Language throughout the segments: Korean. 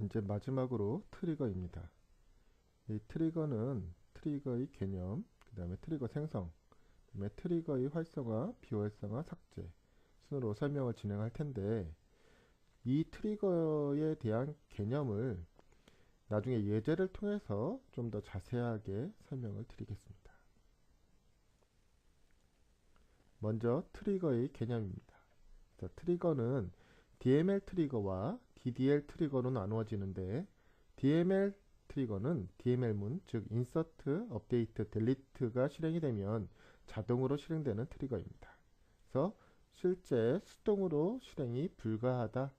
이제 마지막으로 트리거입니다. 이 트리거는 트리거의 개념, 그 다음에 트리거 생성, 그 다음에 트리거의 활성화, 비활성화, 삭제 순으로 설명을 진행할 텐데, 이 트리거에 대한 개념을 나중에 예제를 통해서 좀 더 자세하게 설명을 드리겠습니다. 먼저 트리거의 개념입니다. 트리거는 DML 트리거와 DDL 트리거로 나누어지는데, DML 트리거는 DML문, 즉 인서트, 업데이트, 델리트가 실행이 되면 자동으로 실행되는 트리거입니다. 그래서 실제 수동으로 실행이 불가하다.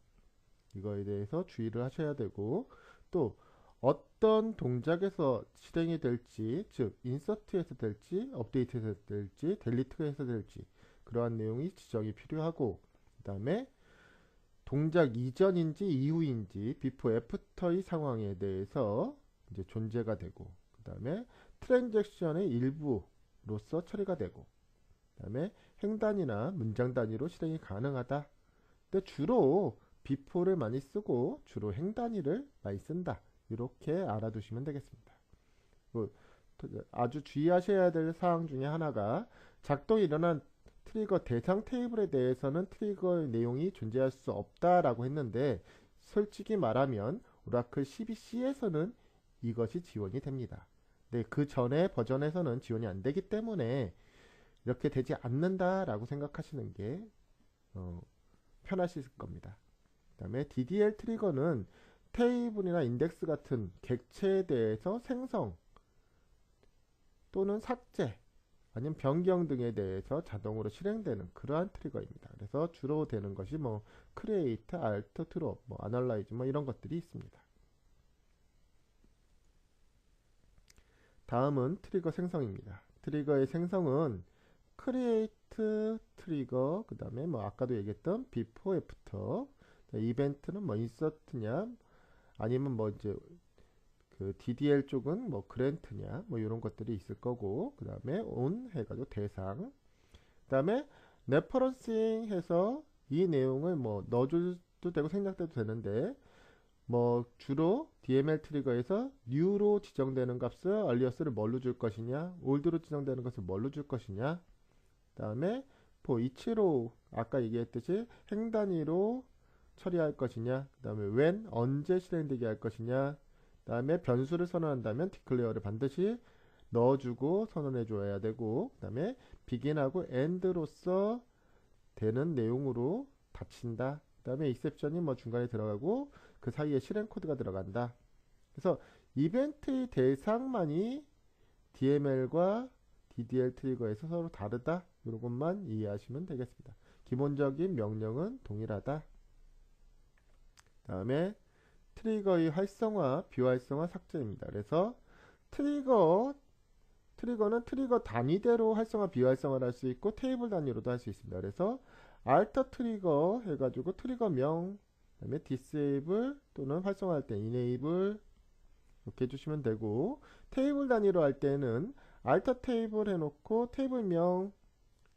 이거에 대해서 주의를 하셔야 되고, 또 어떤 동작에서 실행이 될지, 즉 인서트에서 될지, 업데이트에서 될지, 델리트에서 될지 그러한 내용이 지정이 필요하고, 그 다음에 동작 이전인지 이후인지 비포 애프터의 상황에 대해서 이제 존재가 되고, 그 다음에 트랜잭션의 일부로서 처리가 되고, 그 다음에 행단위나 문장 단위로 실행이 가능하다. 근데 주로 비포를 많이 쓰고 주로 행단위를 많이 쓴다. 이렇게 알아두시면 되겠습니다. 아주 주의하셔야 될 사항 중에 하나가, 작동이 일어난 트리거 대상 테이블에 대해서는 트리거의 내용이 존재할 수 없다라고 했는데, 솔직히 말하면 오라클 12C에서는 이것이 지원이 됩니다. 근데 그 전에 버전에서는 지원이 안 되기 때문에 이렇게 되지 않는다라고 생각하시는 게 편하실 겁니다. 그 다음에 DDL 트리거는 테이블이나 인덱스 같은 객체에 대해서 생성 또는 삭제 아니면 변경 등에 대해서 자동으로 실행되는 그러한 트리거입니다. 그래서 주로 되는 것이 뭐 create, alt, drop, 뭐 analyze 뭐 이런 것들이 있습니다. 다음은 트리거 생성입니다. 트리거의 생성은 create 트리거, 그 다음에 뭐 아까도 얘기했던 before, after, 이벤트는 뭐 insert냐 아니면 뭐 이제 그 DDL 쪽은 뭐 그랜트냐 뭐 이런 것들이 있을 거고, 그 다음에 on 해가지고 대상, 그 다음에 레퍼런싱 해서 이 내용을 뭐 넣어줘도 되고 생략돼도 되는데, 뭐 주로 DML 트리거에서 new로 지정되는 값을 alias를 뭘로 줄 것이냐, old로 지정되는 것을 뭘로 줄 것이냐, 그 다음에 for each로 아까 얘기했듯이 행 단위로 처리할 것이냐, 그 다음에 when 언제 실행되게 할 것이냐, 그 다음에 변수를 선언한다면 declare를 반드시 넣어주고 선언해 줘야 되고, 그 다음에 begin하고 end로서 되는 내용으로 닫힌다. 그 다음에 exception이 뭐 중간에 들어가고 그 사이에 실행 코드가 들어간다. 그래서 이벤트의 대상만이 DML과 DDL 트리거에서 서로 다르다. 이런 것만 이해하시면 되겠습니다. 기본적인 명령은 동일하다. 다음에 트리거의 활성화, 비활성화, 삭제입니다. 그래서 트리거는 트리거 단위대로 활성화, 비활성화를 할 수 있고 테이블 단위로도 할 수 있습니다. 그래서 알터 트리거 해가지고 트리거명, 그다음에 disable 또는 활성화할 때 enable 이렇게 해주시면 되고, 테이블 단위로 할 때는 알터 테이블 해놓고 테이블명,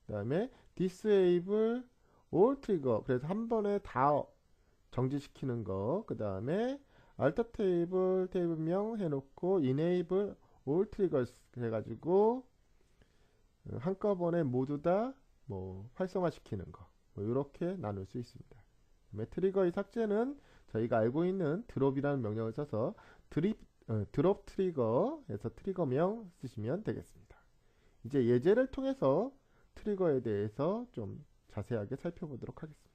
그다음에 disable all trigger, 그래서 한 번에 다 정지시키는 거, 그 다음에 알터 테이블명 해놓고 enable all triggers 해가지고 한꺼번에 모두 다 뭐 활성화시키는 거, 뭐 이렇게 나눌 수 있습니다. 트리거의 삭제는 저희가 알고 있는 드롭이라는 명령을 써서 드롭 트리거에서 트리거명 쓰시면 되겠습니다. 이제 예제를 통해서 트리거에 대해서 좀 자세하게 살펴보도록 하겠습니다.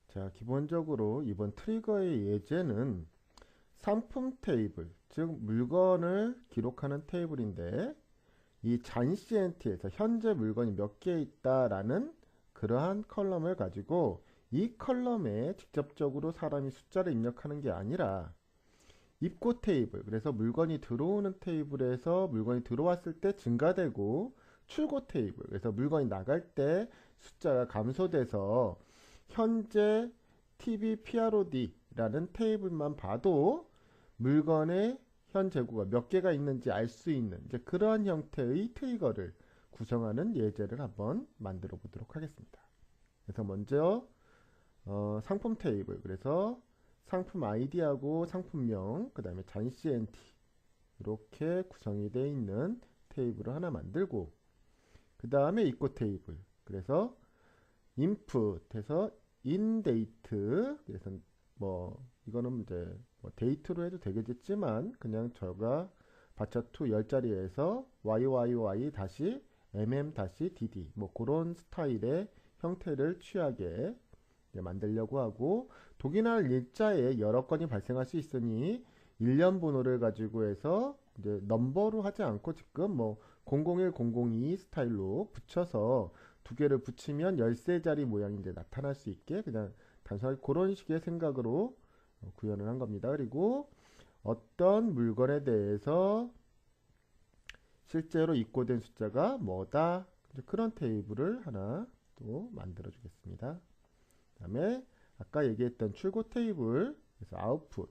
자, 기본적으로 이번 트리거의 예제는 상품 테이블, 즉 물건을 기록하는 테이블인데, 이 잔시엔트에서 현재 물건이 몇 개 있다라는 그러한 컬럼을 가지고 이 컬럼에 직접적으로 사람이 숫자를 입력하는 게 아니라 입고 테이블, 그래서 물건이 들어오는 테이블에서 물건이 들어왔을 때 증가되고, 출고 테이블, 그래서 물건이 나갈 때 숫자가 감소돼서 현재 TBPROD라는 테이블만 봐도 물건의 현 재고가 몇 개가 있는지 알 수 있는 이제 그러한 형태의 트리거를 구성하는 예제를 한번 만들어 보도록 하겠습니다. 그래서 먼저 상품 테이블. 그래서 상품 아이디하고 상품명, 그 다음에 잔CNT 이렇게 구성이 되어 있는 테이블을 하나 만들고, 그 다음에 equal 테이블. 그래서 input해서 inDate. 그래서 뭐 이거는 이제 뭐 데이트로 해도 되겠지만 그냥 저가 바차2 10자리에서 YYY 다시 MM 다시 DD 뭐 그런 스타일의 형태를 취하게 만들려고 하고, 독일날 일자에 여러 건이 발생할 수 있으니 일련 번호를 가지고 해서 이제 넘버로 하지 않고 지금 뭐 001, 002 스타일로 붙여서 두 개를 붙이면 13자리 모양이 이제 나타날 수 있게 그냥 단순하게 그런 식의 생각으로 구현을 한 겁니다. 그리고 어떤 물건에 대해서 실제로 입고된 숫자가 뭐다, 그런 테이블을 하나 또 만들어 주겠습니다. 그 다음에 아까 얘기했던 출고 테이블, 그래서 아웃풋,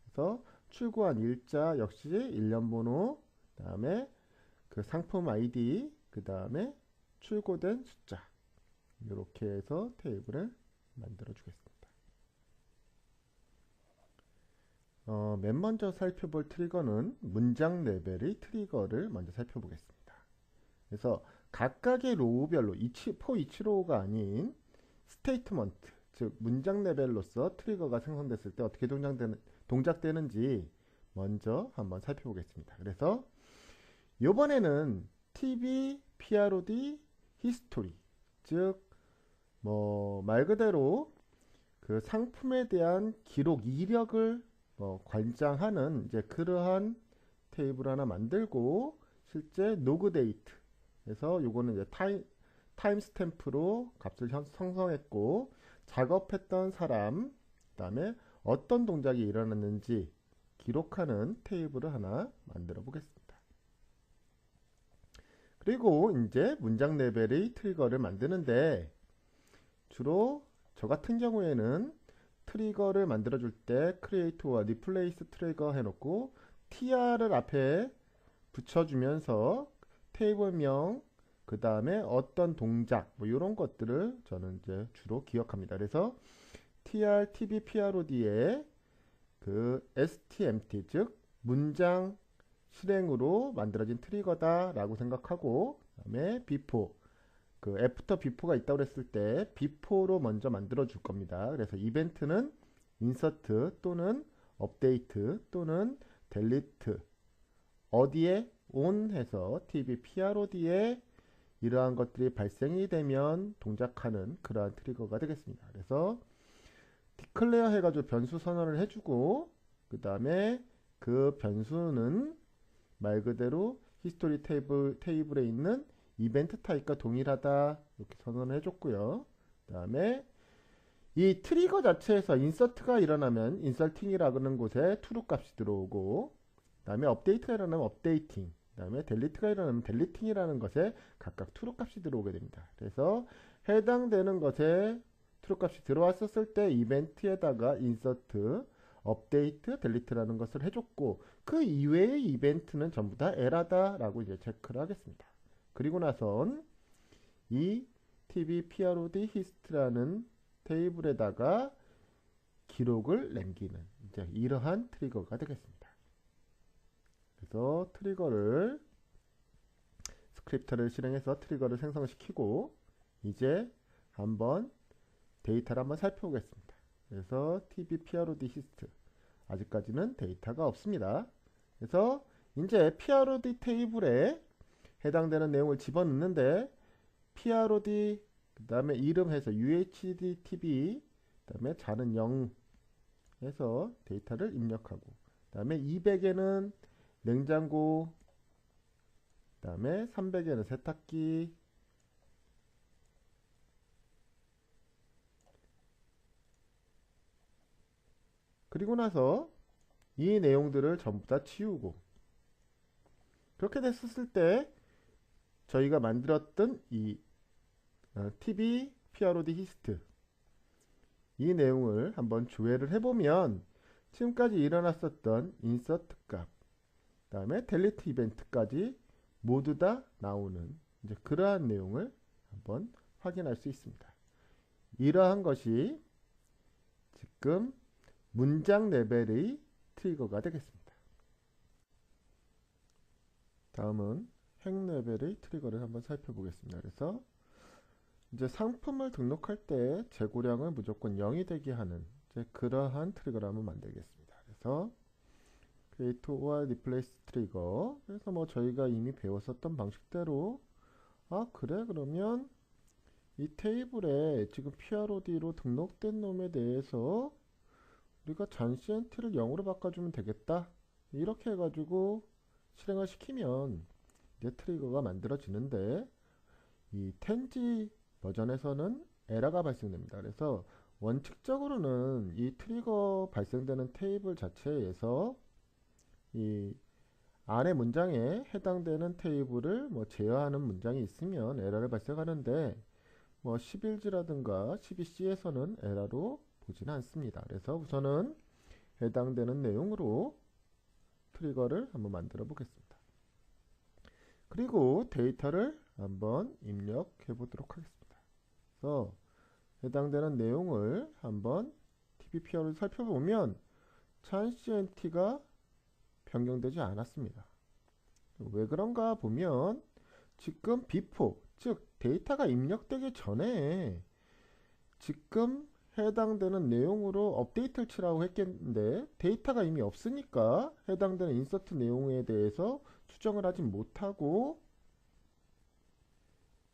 그래서 출고한 일자 역시 일련 번호, 그 다음에 그 상품 아이디, 그 다음에 출고된 숫자, 이렇게 해서 테이블을 만들어 주겠습니다. 맨 먼저 살펴볼 트리거는 문장 레벨의 트리거를 먼저 살펴보겠습니다. 그래서 각각의 로우별로 for each row가 아닌 스테이트먼트, 즉 문장 레벨로서 트리거가 생성됐을 때 어떻게 동작되는지 먼저 한번 살펴보겠습니다. 그래서 이번에는 TV, PROD, 히스토리, 즉 뭐 말 그대로 그 상품에 대한 기록 이력을 관장하는 이제 그러한 테이블 하나 만들고, 실제 로그 데이트 그래서 요거는 이제 타임 스탬프로 값을 생성했고, 작업했던 사람, 그 다음에 어떤 동작이 일어났는지 기록하는 테이블을 하나 만들어 보겠습니다. 그리고 이제 문장 레벨의 트리거를 만드는데, 주로 저 같은 경우에는 트리거를 만들어 줄 때 크리에이트와 리플레이스 트리거 해놓고 tr을 앞에 붙여주면서 테이블명, 그 다음에 어떤 동작 뭐 이런 것들을 저는 이제 주로 기억합니다. 그래서 tr, tb, prod에 그 stmt, 즉 문장 실행으로 만들어진 트리거다 라고 생각하고, 그 다음에 before, 그 애프터 비포가 있다고 그랬을 때 비포로 먼저 만들어 줄 겁니다. 그래서 이벤트는 인서트 또는 업데이트 또는 델리트, 어디에 on 해서 tb prod에 이러한 것들이 발생이 되면 동작하는 그러한 트리거가 되겠습니다. 그래서 디클레어 해가지고 변수 선언을 해주고, 그 다음에 그 변수는 말 그대로 히스토리 테이블에 있는 이벤트 타입과 동일하다 이렇게 선언을 해줬고요. 그 다음에 이 트리거 자체에서 인서트가 일어나면 인설팅이라고 하는 곳에 true 값이 들어오고, 그 다음에 업데이트가 일어나면 업데이팅, 그 다음에 델리트가 일어나면 델리팅이라는 것에 각각 true 값이 들어오게 됩니다. 그래서 해당되는 것에 true 값이 들어왔었을 때 이벤트에다가 인서트, 업데이트, 델리트라는 것을 해줬고, 그 이외의 이벤트는 전부 다 에라다 라고 이제 체크를 하겠습니다. 그리고 나선 이 tb prod hist라는 테이블에다가 기록을 남기는 이제 이러한 트리거가 되겠습니다. 그래서 트리거를 스크립트를 실행해서 트리거를 생성시키고, 이제 한번 데이터를 한번 살펴보겠습니다. 그래서 tb prod hist, 아직까지는 데이터가 없습니다. 그래서 이제 prod 테이블에 해당되는 내용을 집어넣는데, prod 그 다음에 이름 해서 UHDTB, 그 다음에 자는 0 해서 데이터를 입력하고, 그 다음에 200에는 냉장고, 그 다음에 300에는 세탁기, 그리고 나서 이 내용들을 전부 다 치우고, 그렇게 됐었을 때 저희가 만들었던 이 tb prod hist 이 내용을 한번 조회를 해보면 지금까지 일어났었던 인서트 값, 그 다음에 델리트 이벤트까지 모두 다 나오는 이제 그러한 내용을 한번 확인할 수 있습니다. 이러한 것이 지금 문장 레벨의 트리거가 되겠습니다. 다음은 행 레벨의 트리거를 한번 살펴보겠습니다. 그래서 이제 상품을 등록할 때 재고량을 무조건 0이 되게 하는 이제 그러한 트리거를 한번 만들겠습니다. 그래서 create or replace 트리거. 그래서 뭐 저희가 이미 배웠었던 방식대로 그래 그러면 이 테이블에 지금 PROD로 등록된 놈에 대해서 우리가 잔CNT를 0으로 바꿔주면 되겠다. 이렇게 해가지고 실행을 시키면 이제 트리거가 만들어지는데 이 텐지 버전에서는 에러가 발생됩니다. 그래서 원칙적으로는 이 트리거 발생되는 테이블 자체에서 이 안에 문장에 해당되는 테이블을 뭐 제어하는 문장이 있으면 에러를 발생하는데 뭐 11G라든가 12C에서는 에러로 보지는 않습니다. 그래서 우선은 해당되는 내용으로 트리거를 한번 만들어 보겠습니다. 그리고 데이터를 한번 입력해 보도록 하겠습니다. 그래서 해당되는 내용을 한번 TBPR을 살펴보면 잔CNT가 변경되지 않았습니다. 왜 그런가 보면 지금 before, 즉 데이터가 입력되기 전에 지금 해당되는 내용으로 업데이트를 치라고 했겠는데 데이터가 이미 없으니까 해당되는 인서트 내용에 대해서 수정을 하지 못하고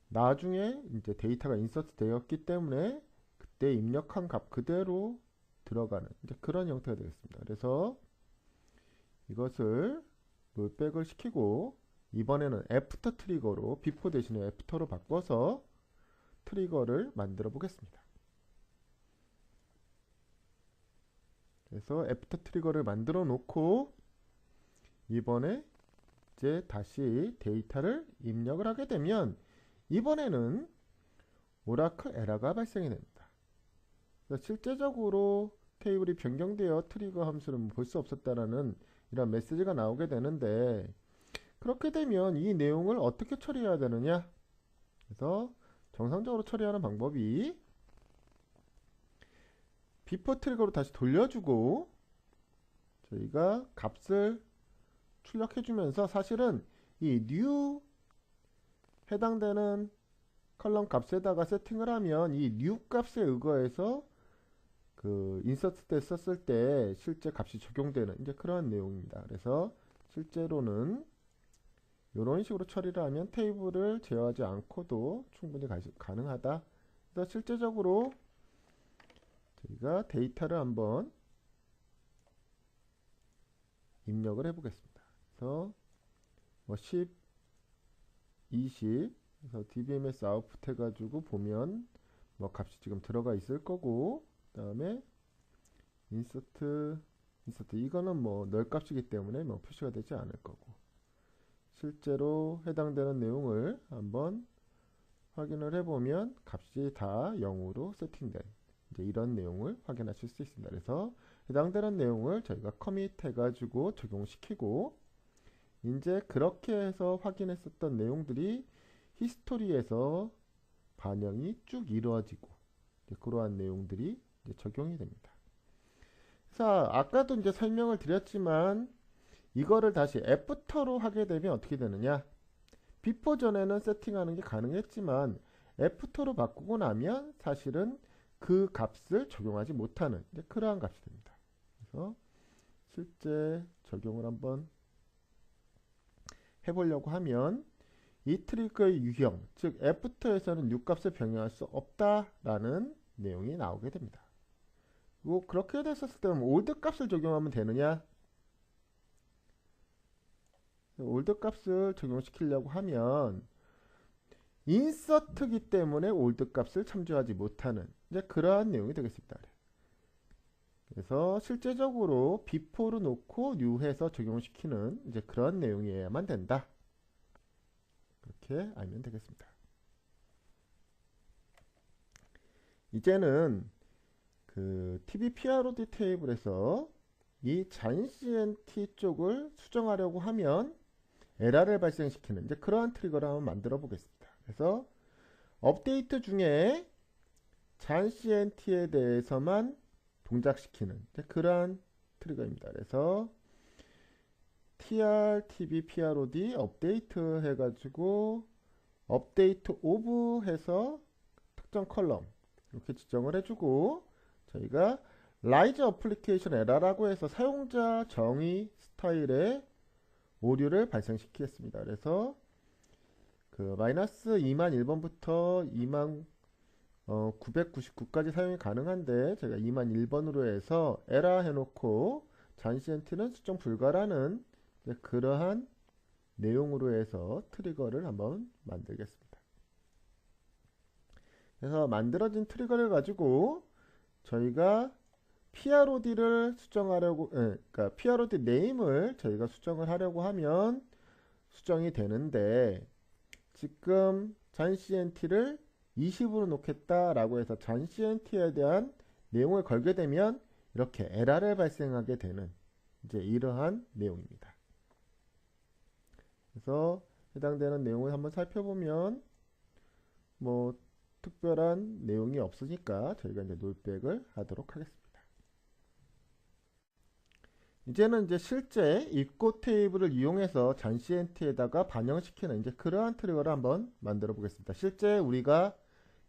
나중에 이제 데이터가 인서트 되었기 때문에 그때 입력한 값 그대로 들어가는 이제 그런 형태가 되겠습니다. 그래서 이것을 롤백을 시키고 이번에는 애프터 트리거로 before 대신에 애프터로 바꿔서 트리거를 만들어 보겠습니다. 그래서 애프터 트리거를 만들어 놓고 이번에 이제 다시 데이터를 입력을 하게 되면 이번에는 오라클 에러가 발생이 됩니다. 그래서 실제적으로 테이블이 변경되어 트리거 함수를 볼 수 없었다라는 이런 메시지가 나오게 되는데 그렇게 되면 이 내용을 어떻게 처리해야 되느냐? 그래서 정상적으로 처리하는 방법이 before 트리거로 다시 돌려주고 저희가 값을 출력해 주면서 사실은 이 new 해당되는 컬럼 값에다가 세팅을 하면 이 new 값에 의거해서 그 인서트 때 썼을 때 실제 값이 적용되는 이제 그러한 내용입니다. 그래서 실제로는 이런 식으로 처리를 하면 테이블을 제어하지 않고도 충분히 가능하다. 그래서 실제적으로 저희가 데이터를 한번 입력을 해 보겠습니다. 그래서 뭐 10, 20 그래서 dbms 아웃풋 해가지고 보면 뭐 값이 지금 들어가 있을 거고 그 다음에 인서트 이거는 뭐 널 값이기 때문에 뭐 표시가 되지 않을 거고 실제로 해당되는 내용을 한번 확인을 해보면 값이 다 0으로 세팅된 이제 이런 내용을 확인하실 수 있습니다. 그래서 해당되는 내용을 저희가 커밋 해가지고 적용시키고 이제 그렇게 해서 확인했었던 내용들이 히스토리에서 반영이 쭉 이루어지고 그러한 내용들이 이제 적용이 됩니다. 그래서 아까도 이제 설명을 드렸지만 이거를 다시 애프터로 하게 되면 어떻게 되느냐? 비포 전에는 세팅하는 게 가능했지만 애프터로 바꾸고 나면 사실은 그 값을 적용하지 못하는 이제 그러한 값이 됩니다. 그래서 실제 적용을 한번 해보려고 하면 이 트리거의 유형, 즉 애프터에서는 new 값을 변경할 수 없다라는 내용이 나오게 됩니다. 그리고 그렇게 됐었을 때는 올드 값을 적용하면 되느냐? 올드 값을 적용시키려고 하면 인서트기 때문에 올드 값을 참조하지 못하는 이제 그러한 내용이 되겠습니다. 그래서 실제적으로 before로 놓고 new해서 적용시키는 이제 그런 내용이어야만 된다. 그렇게 알면 되겠습니다. 이제는 그 TBPROD 테이블에서 이 잔CNT 쪽을 수정하려고 하면 에러를 발생시키는 이제 그러한 트리거를 한번 만들어 보겠습니다. 그래서 업데이트 중에 잔CNT에 대해서만 동작시키는 그러한 트리거입니다. 그래서 tr, tb, prod 업데이트 해가지고 업데이트 오브 해서 특정 컬럼 이렇게 지정을 해주고 저희가 라이즈 어플리케이션 에러라고 해서 사용자 정의 스타일의 오류를 발생시키겠습니다. 그래서 그 마이너스 2만 1번부터 2만 999까지 사용이 가능한데 제가 2만 1번으로 해서 에러 해놓고 잔시엔트는 수정 불가라는 그러한 내용으로 해서 트리거를 한번 만들겠습니다. 그래서 만들어진 트리거를 가지고 저희가 PROD를 수정하려고, 그러니까 PROD 네임을 저희가 수정을 하려고 하면 수정이 되는데 지금 잔CNT를 20으로 놓겠다라고 해서 잔CNT에 대한 내용을 걸게 되면 이렇게 에러를 발생하게 되는 이제 이러한 내용입니다. 그래서 해당되는 내용을 한번 살펴보면 뭐 특별한 내용이 없으니까 저희가 이제 롤백을 하도록 하겠습니다. 이제는 이제 실제 입고 테이블을 이용해서 잔CNT에다가 반영시키는 이제 그러한 트리거를 한번 만들어 보겠습니다. 실제 우리가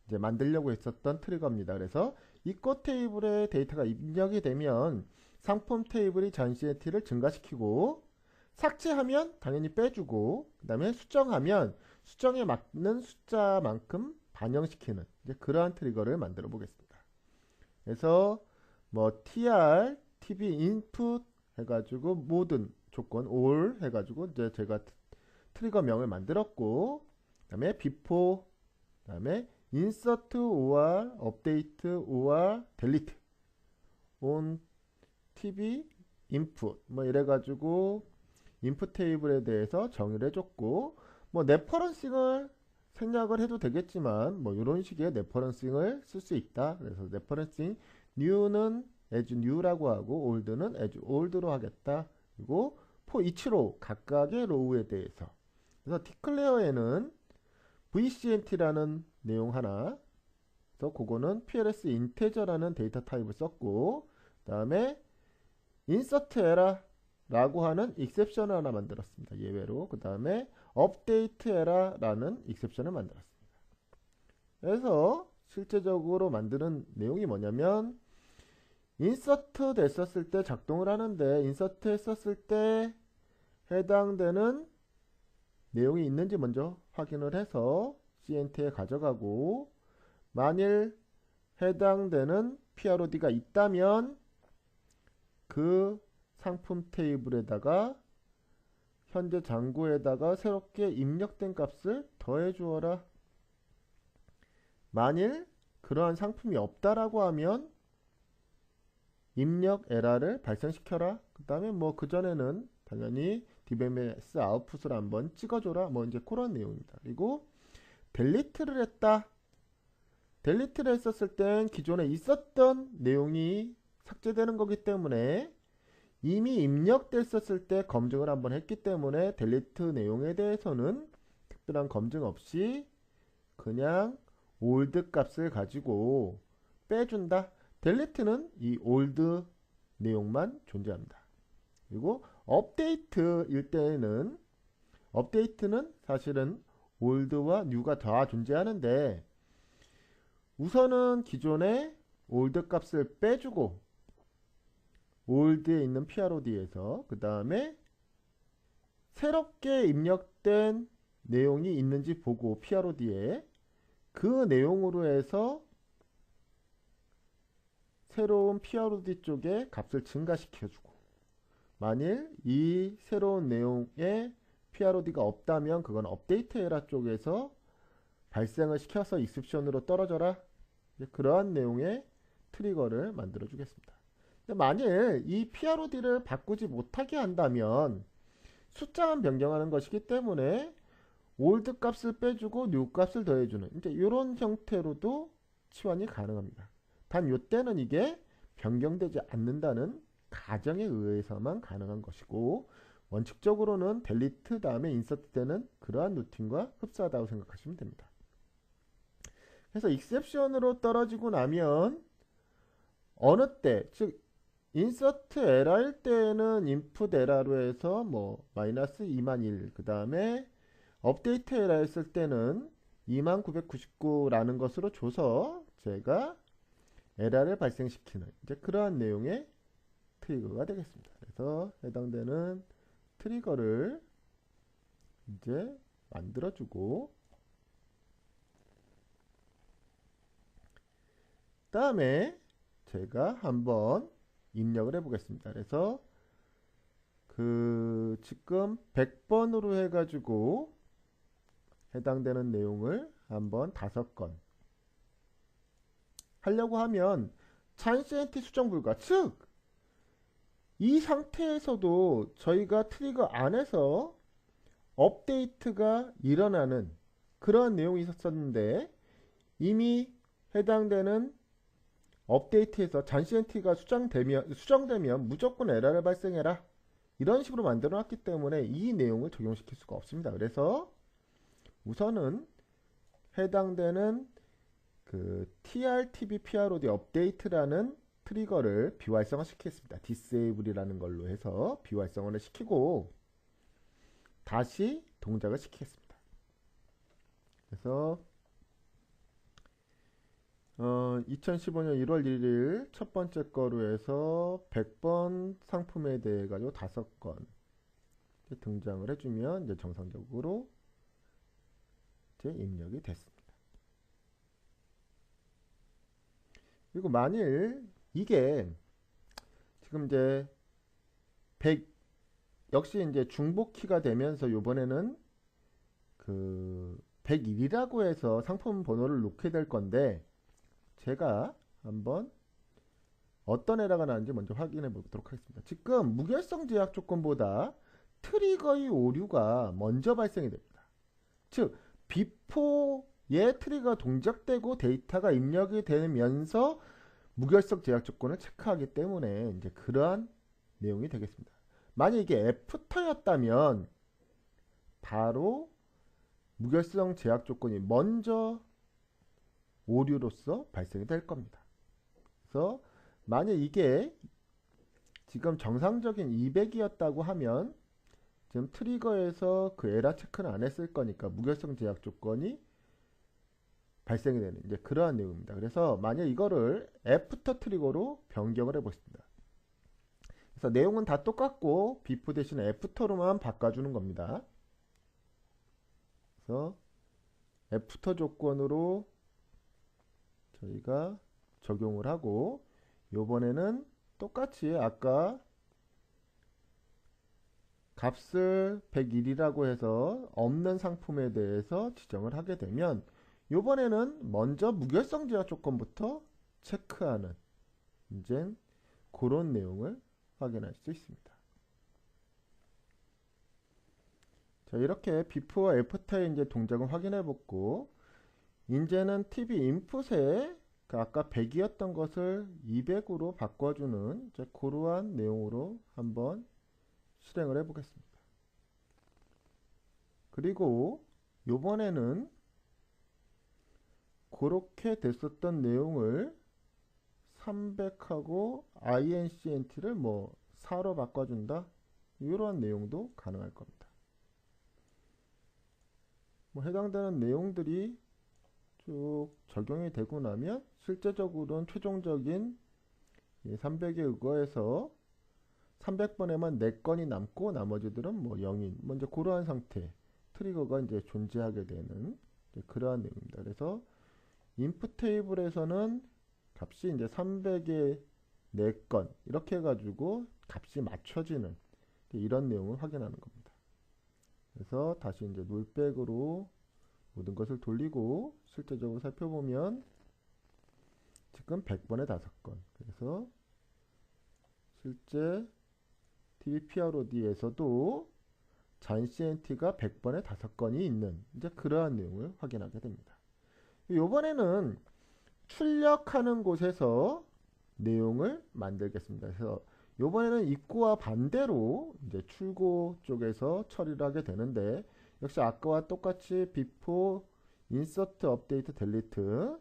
이제 만들려고 했었던 트리거입니다. 그래서 입고 테이블에 데이터가 입력이 되면 상품 테이블이 잔CNT를 증가시키고 삭제하면 당연히 빼주고 그 다음에 수정하면 수정에 맞는 숫자만큼 반영시키는 이제 그러한 트리거를 만들어 보겠습니다. 그래서 뭐 tr, tb input 해가지고 모든 조건 all 해가지고 이제 제가 트리거명을 만들었고 그 다음에 before 그 다음에 insert or update or delete on tb input 뭐 이래가지고 인풋 테이블에 대해서 정의를 해줬고 뭐 레퍼런싱을 생략을 해도 되겠지만 뭐 이런 식의 레퍼런싱을 쓸 수 있다. 그래서 레퍼런싱 new는 as new라고 하고 old는 as old로 하겠다. 그리고 for each row 각각의 row에 대해서 그래서 declare에는 vcnt라는 내용 하나 그래서 그거는 pls integer라는 데이터 타입을 썼고 그 다음에 insert error 라고 하는 exception을 하나 만들었습니다. 예외로. 그 다음에 update error라는 exception을 만들었습니다. 그래서 실제적으로 만드는 내용이 뭐냐면 insert 됐었을 때 작동을 하는데 insert 했었을 때 해당되는 내용이 있는지 먼저 확인을 해서 CNT에 가져가고 만일 해당되는 PROD가 있다면 그 상품 테이블에다가 현재 잔고에다가 새롭게 입력된 값을 더해 주어라. 만일 그러한 상품이 없다라고 하면 입력 에러를 발생시켜라. 그 다음에 뭐 그전에는 당연히 DBMS 아웃풋을 한번 찍어줘라. 뭐 이제 그런 내용입니다. 그리고 델리트를 했다. 델리트를 했었을 땐 기존에 있었던 내용이 삭제되는 거기 때문에 이미 입력됐었을 때 검증을 한번 했기 때문에 델리트 내용에 대해서는 특별한 검증 없이 그냥 올드 값을 가지고 빼준다. 델리트는 이 올드 내용만 존재합니다. 그리고 업데이트일 때에는 업데이트는 사실은 올드와 뉴가 다 존재하는데 우선은 기존의 올드 값을 빼주고 올드에 있는 PROD에서 그 다음에 새롭게 입력된 내용이 있는지 보고 PROD에 그 내용으로 해서 새로운 PROD 쪽에 값을 증가시켜주고 만일 이 새로운 내용에 PROD가 없다면 그건 업데이트 에러 쪽에서 발생을 시켜서 익셉션으로 떨어져라. 그러한 내용의 트리거를 만들어 주겠습니다. 만일 이 PROD를 바꾸지 못하게 한다면 숫자만 변경하는 것이기 때문에 올드 값을 빼주고 뉴 값을 더해주는 이제 이런 형태로도 치환이 가능합니다. 단 이때는 이게 변경되지 않는다는 가정에 의해서만 가능한 것이고 원칙적으로는 델리트 다음에 인서트 되는 그러한 루틴과 흡사하다고 생각하시면 됩니다. 그래서 익셉션으로 떨어지고 나면 어느 때, 즉 인서트 에러일 때는 인풋 에러로 해서 뭐 마이너스 2만1, 그 다음에 업데이트 에러 했을 때는 2999라는 것으로 줘서 제가 에러를 발생시키는 이제 그러한 내용의 트리거가 되겠습니다. 그래서 해당되는 트리거를 이제 만들어주고, 다음에 제가 한번 입력을 해보겠습니다. 그래서 그 지금 100번으로 해가지고 해당되는 내용을 한번 5건 하려고 하면 transient 수정 불가, 즉 이 상태에서도 저희가 트리거 안에서 업데이트가 일어나는 그런 내용이 있었는데, 이미 해당되는 업데이트에서 transient 수정되면 무조건 에러를 발생해라, 이런 식으로 만들어 놨기 때문에 이 내용을 적용시킬 수가 없습니다. 그래서 우선은 해당되는 그 TRTB PROD 업데이트라는 트리거를 비활성화 시키겠습니다. disable이라는 걸로 해서 비활성화를 시키고 다시 동작을 시키겠습니다. 그래서 2015년 1월 1일 첫 번째 거로 해서 100번 상품에 대해 가지고 5건 등장을 해주면 이제 정상적으로 이제 입력이 됐습니다. 그리고 만일 이게 지금 이제 100 역시 이제 중복키가 되면서 요번에는 그 101이라고 해서 상품 번호를 놓게 될 건데, 제가 한번 어떤 에러가 나는지 먼저 확인해 보도록 하겠습니다. 지금 무결성 제약 조건보다 트리거의 오류가 먼저 발생이 됩니다. 즉 비포에 트리거 동작되고 데이터가 입력이 되면서 무결성 제약 조건을 체크하기 때문에 이제 그러한 내용이 되겠습니다. 만약 이게 애프터였다면 바로 무결성 제약 조건이 먼저 오류로서 발생이 될 겁니다. 그래서 만약 이게 지금 정상적인 200이었다고 하면 지금 트리거에서 그 에러 체크는 안 했을 거니까 무결성 제약 조건이 발생이 되는 이제 그러한 내용입니다. 그래서 만약 이거를 애프터 트리거로 변경을 해보겠습니다. 그래서 내용은 다 똑같고 비포 대신에 애프터로만 바꿔주는 겁니다. 그래서 애프터 조건으로 저희가 적용을 하고, 요번에는 똑같이 아까 값을 101이라고 해서 없는 상품에 대해서 지정을 하게 되면 요번에는 먼저 무결성 제약 조건부터 체크하는 이제 그런 내용을 확인할 수 있습니다. 자, 이렇게 비포와 애프터의 이제 동작을 확인해 봤고, 이제는 TV 인풋에 그 아까 100이었던 것을 200으로 바꿔주는 이제 그러한 내용으로 한번 실행을 해 보겠습니다. 그리고 요번에는 그렇게 됐었던 내용을 300하고 incnt를 뭐 4로 바꿔준다, 이러한 내용도 가능할 겁니다. 뭐 해당되는 내용들이 쭉 적용이 되고 나면 실제적으로는 최종적인 300에 의거해서 300번에만 4건이 남고 나머지들은 뭐 0인 뭐 이제 그러한 상태 트리거가 이제 존재하게 되는 이제 그러한 내용입니다. 그래서 인풋 테이블에서는 값이 이제 300에 4건 이렇게 해가지고 값이 맞춰지는 이런 내용을 확인하는 겁니다. 그래서 다시 이제 롤백으로 모든 것을 돌리고 실제적으로 살펴보면 지금 100번에 5건, 그래서 실제 TVPROD에서도 transcient가 100번에 5건이 있는 이제 그러한 내용을 확인하게 됩니다. 이번에는 출력하는 곳에서 내용을 만들겠습니다. 그래서 이번에는 입구와 반대로 이제 출고 쪽에서 처리를 하게 되는데, 역시 아까와 똑같이 before insert update delete 그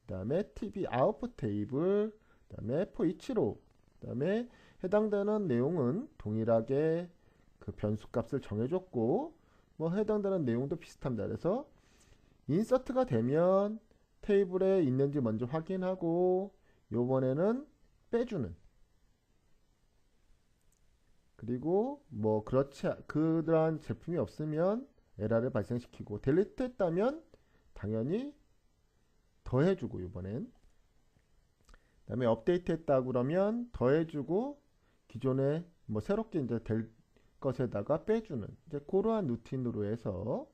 다음에 tv output 테이블 그 다음에 for each로, 그 다음에 해당되는 내용은 동일하게 그 변수 값을 정해줬고, 뭐 해당되는 내용도 비슷합니다. 그래서 인서트가 되면 테이블에 있는지 먼저 확인하고, 요번에는 빼주는, 그리고 뭐 그러한 제품이 없으면 에러를 발생시키고, 델리트 했다면 당연히 더해주고, 이번엔 그 다음에 업데이트 했다 그러면 더해주고, 기존에 뭐 새롭게 이제 될 것에다가 빼주는, 이제 그러한 루틴으로 해서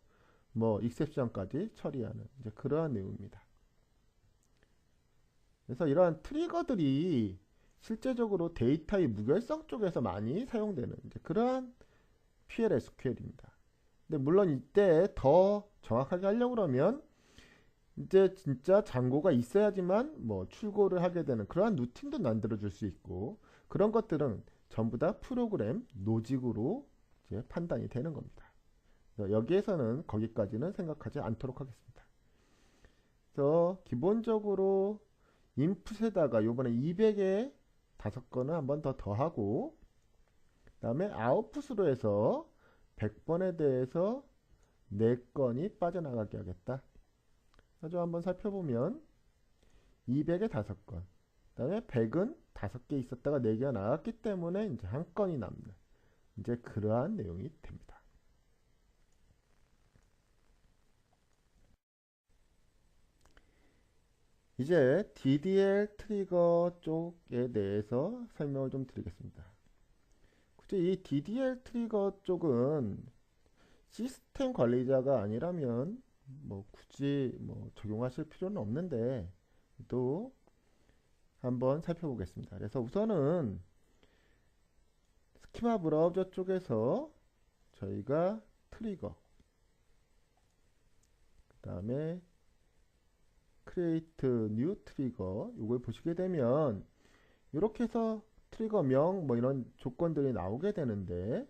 뭐 익셉션까지 처리하는 이제 그러한 내용입니다. 그래서 이러한 트리거들이 실제적으로 데이터의 무결성 쪽에서 많이 사용되는 이제 그러한 PL/SQL입니다. 근데 물론 이때 더 정확하게 하려고 그러면 이제 진짜 잔고가 있어야지만 뭐 출고를 하게 되는 그러한 루틴도 만들어 줄 수 있고, 그런 것들은 전부 다 프로그램 로직으로 이제 판단이 되는 겁니다. 여기에서는 거기까지는 생각하지 않도록 하겠습니다. 그래서 기본적으로 인풋에다가 요번에 200에 5건을 한번 더 더하고, 그 다음에 아웃풋으로 해서 100번에 대해서 4건이 빠져나가게 하겠다. 아주 한번 살펴보면 200에 5건, 그 다음에 100은 5개 있었다가 4개가 나왔기 때문에 이제 한 건이 남는 이제 그러한 내용이 됩니다. 이제 DDL 트리거 쪽에 대해서 설명을 좀 드리겠습니다. 굳이 이 DDL 트리거 쪽은 시스템 관리자가 아니라면 뭐 굳이 뭐 적용하실 필요는 없는데 또 한번 살펴보겠습니다. 그래서 우선은 스키마 브라우저 쪽에서 저희가 트리거, 그 다음에 create new 트리거 이걸 보시게 되면 이렇게 해서 트리거명 뭐 이런 조건들이 나오게 되는데,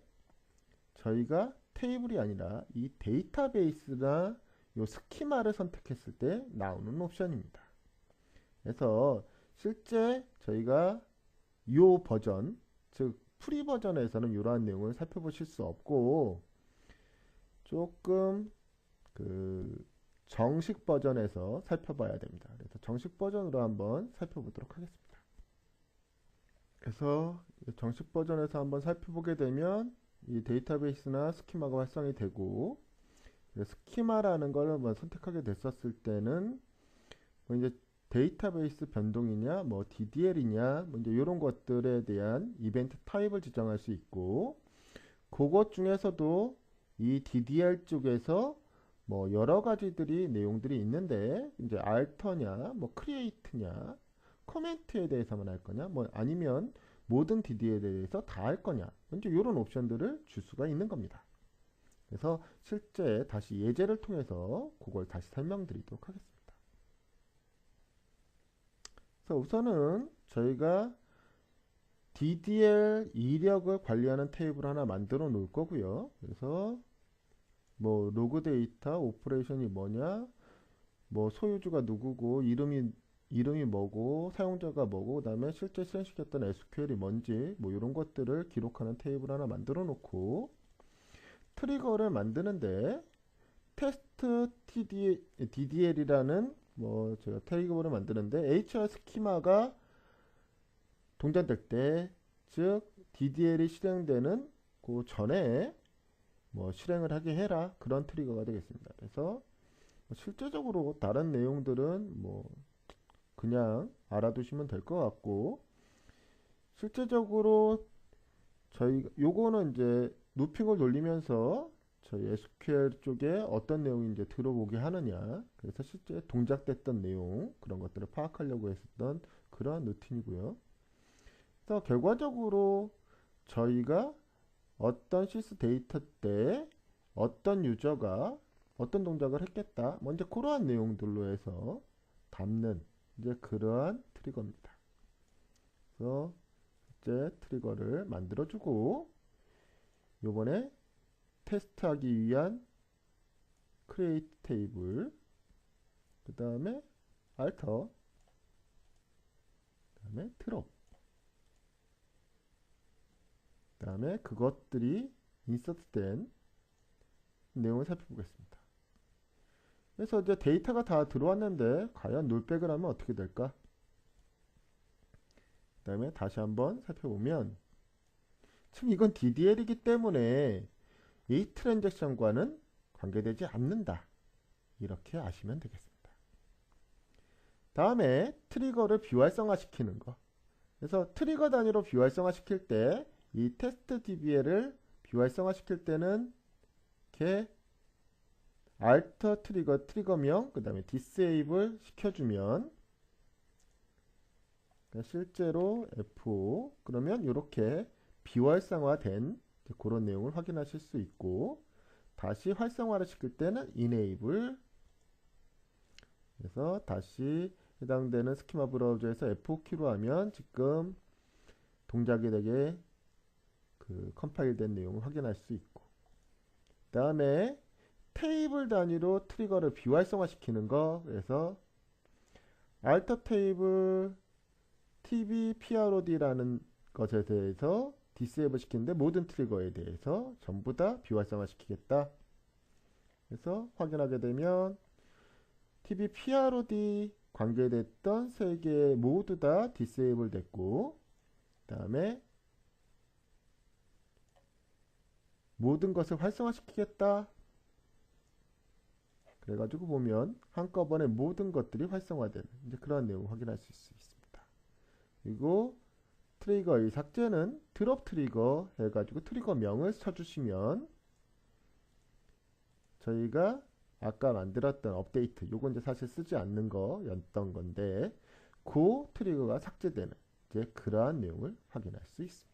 저희가 테이블이 아니라 이 데이터베이스나 요 스키마를 선택했을 때 나오는 옵션입니다. 그래서 실제 저희가 요 버전, 즉 프리 버전에서는 이러한 내용을 살펴보실 수 없고, 조금 그 정식 버전에서 살펴봐야 됩니다. 그래서 정식 버전으로 한번 살펴보도록 하겠습니다. 그래서 정식 버전에서 한번 살펴보게 되면 이 데이터베이스나 스키마가 활성이 되고, 스키마라는 걸 한번 선택하게 됐었을 때는 뭐 이제 데이터베이스 변동이냐 뭐 DDL이냐 뭐 이제 이런 것들에 대한 이벤트 타입을 지정할 수 있고, 그것 중에서도 이 DDL 쪽에서 뭐 여러 가지들이 내용들이 있는데, 이제 알터냐 뭐 크리에이트냐 코멘트에 대해서만 할 거냐 뭐 아니면 모든 DDL에 대해서 다 할 거냐, 이제 이런 옵션들을 줄 수가 있는 겁니다. 그래서 실제 다시 예제를 통해서 그걸 다시 설명드리도록 하겠습니다. 그래서 우선은 저희가 DDL 이력을 관리하는 테이블 하나 만들어 놓을 거고요. 그래서 뭐 로그 데이터 오퍼레이션이 뭐냐, 뭐 소유주가 누구고 이름이 뭐고 사용자가 뭐고, 그 다음에 실제 실행시켰던 SQL이 뭔지 뭐 이런 것들을 기록하는 테이블 하나 만들어 놓고, 트리거를 만드는데 테스트 DDL이라는 뭐 제가 트리거를 만드는데 HR 스키마가 동작될 때, 즉 DDL이 실행되는 그 전에 뭐 실행을 하게 해라, 그런 트리거가 되겠습니다. 그래서 실제적으로 다른 내용들은 뭐 그냥 알아두시면 될 것 같고, 실제적으로 저희 요거는 이제 루핑을 돌리면서 저희 SQL 쪽에 어떤 내용이 이제 들어오게 하느냐, 그래서 실제 동작됐던 내용 그런 것들을 파악하려고 했었던 그러한 루틴이고요. 그래서 결과적으로 저희가 어떤 시스 데이터 때 어떤 유저가 어떤 동작을 했겠다, 먼저 그러한 내용들로 해서 담는 이제 그러한 트리거입니다. 그래서 이제 트리거를 만들어주고, 요번에 테스트하기 위한 create 테이블, 그 다음에 alter, 다음에 드롭. 다음에 그것들이 인서트된 내용을 살펴보겠습니다. 그래서 이제 데이터가 다 들어왔는데 과연 롤백을 하면 어떻게 될까? 그 다음에 다시 한번 살펴보면 지금 이건 DDL이기 때문에 이 트랜잭션과는 관계되지 않는다. 이렇게 아시면 되겠습니다. 다음에 트리거를 비활성화시키는 거. 그래서 트리거 단위로 비활성화시킬 때 이 테스트 DBL을 비활성화시킬 때는 이렇게 알터 트리거명 그 다음에 디세이블 시켜주면 실제로 F5 그러면 이렇게 비활성화된 그런 내용을 확인하실 수 있고 다시 활성화를 시킬 때는 enable 그래서 다시 해당되는 스키마 브라우저에서 F5키로 하면 지금 동작이 되게 컴파일 된 내용을 확인할 수 있고 그 다음에 테이블 단위로 트리거를 비활성화 시키는 거 그래서 알터 테이블 tb PROD라는 것에 대해서 디세이블 시키는데 모든 트리거에 대해서 전부 다 비활성화 시키겠다. 그래서 확인하게 되면 tb PROD 관계됐던 3개 모두 다 디세이블 됐고 그 다음에 모든 것을 활성화 시키겠다. 그래가지고 보면 한꺼번에 모든 것들이 활성화되는 이제 그런 내용을 확인할 수 있습니다. 그리고 트리거의 삭제는 드롭 트리거 해가지고 트리거명을 쳐주시면 저희가 아까 만들었던 업데이트 요건 이제 사실 쓰지 않는 거였던 건데 그 트리거가 삭제되는 이제 그러한 내용을 확인할 수 있습니다.